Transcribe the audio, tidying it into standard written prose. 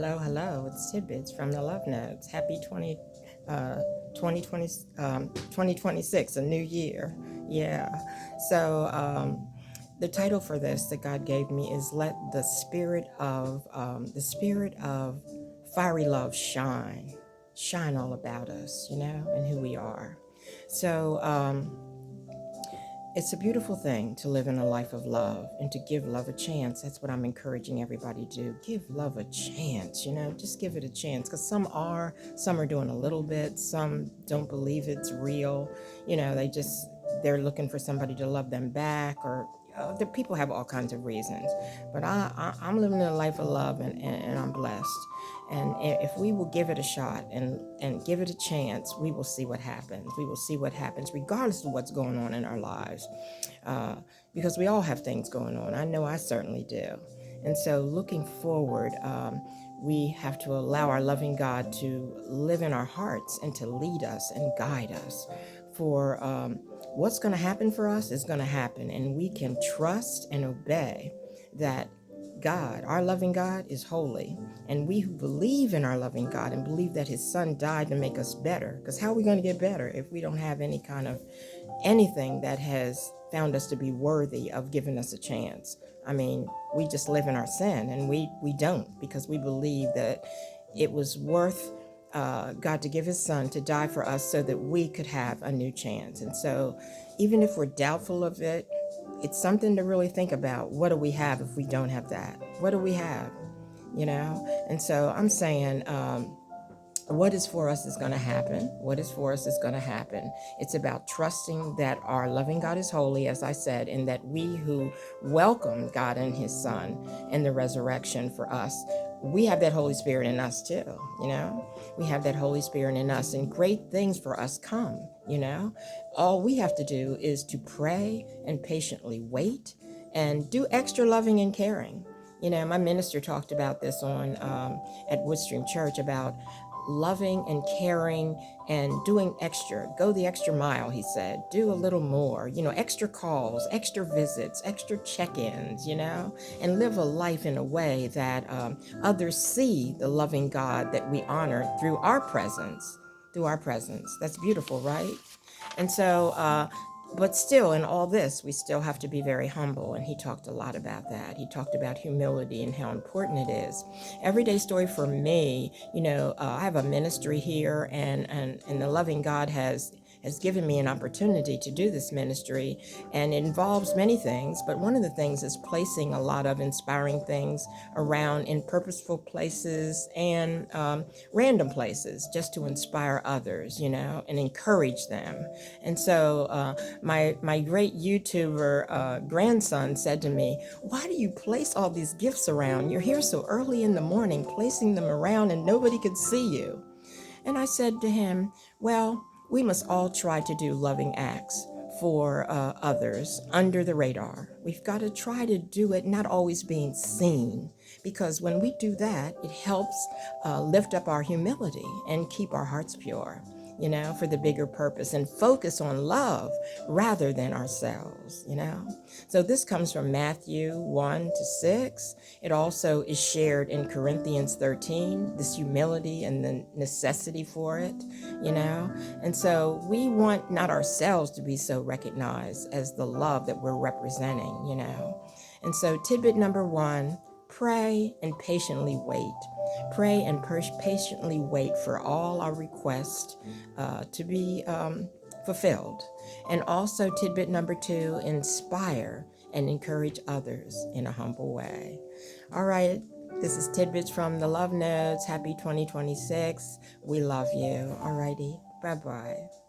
Hello. It's Tidbits from the Love Notes. Happy 2020, 2026, a new year. Yeah. So the title for this that God gave me is "Let the spirit of fiery love shine all about us, and who we are." So it's a beautiful thing to live in a life of love and to give love a chance. That's what I'm encouraging everybody to do. Give love a chance, just give it a chance. Because some are doing a little bit, some don't believe it's real. They're looking for somebody to love them back, or the people have all kinds of reasons. But I'm living a life of love, and I'm blessed. And if we will give it a shot and give it a chance, we will see what happens. We will see what happens regardless of what's going on in our lives. Because we all have things going on. I know I certainly do. And so looking forward, we have to allow our loving God to live in our hearts and to lead us and guide us. For what's going to happen for us is going to happen. And we can trust and obey that God, our loving God, is holy. And we who believe in our loving God and believe that his son died to make us better, because how are we going to get better if we don't have any kind of anything that has found us to be worthy of giving us a chance? I mean, we just live in our sin, and we don't, because we believe that it was worth God to give his son to die for us so that we could have a new chance. And so even if we're doubtful of it, it's something to really think about. What do we have if we don't have that? What do we have? And so I'm saying, what is for us is going to happen. What is for us is going to happen. It's about trusting that our loving God is holy, as I said, and that we who welcome God and his son and the resurrection for us, we have that Holy Spirit in us too. We have that Holy Spirit in us, and great things for us come. All we have to do is to pray and patiently wait and do extra loving and caring. My minister talked about this on at Woodstream Church about loving and caring and doing extra. Go the extra mile, he said. Do a little more, extra calls, extra visits, extra check-ins, and live a life in a way that others see the loving God that we honor through our presence. That's beautiful, right? And so, but still, in all this, we still have to be very humble. And he talked a lot about that. He talked about humility and how important it is. Everyday story for me, I have a ministry here, and the loving God has given me an opportunity to do this ministry, and it involves many things, but one of the things is placing a lot of inspiring things around in purposeful places and random places, just to inspire others, and encourage them. And so my great YouTuber grandson said to me, "Why do you place all these gifts around? You're here so early in the morning placing them around and nobody could see you." And I said to him, "Well, we must all try to do loving acts for others under the radar. We've got to try to do it not always being seen, because when we do that, it helps lift up our humility and keep our hearts pure, for the bigger purpose, and focus on love rather than ourselves. So this comes from Mathew 1-6. It also is shared in Corinthians 13, this humility and the necessity for it. And so we want not ourselves to be so recognized as the love that we're representing. And so tidbit number 1, pray and patiently wait. Pray and patiently wait for all our requests to be fulfilled. And also tidbit number 2, inspire and encourage others in a humble way. All right, this is Tidbits from the Love Notes. Happy 2026. We love you. All righty, bye-bye.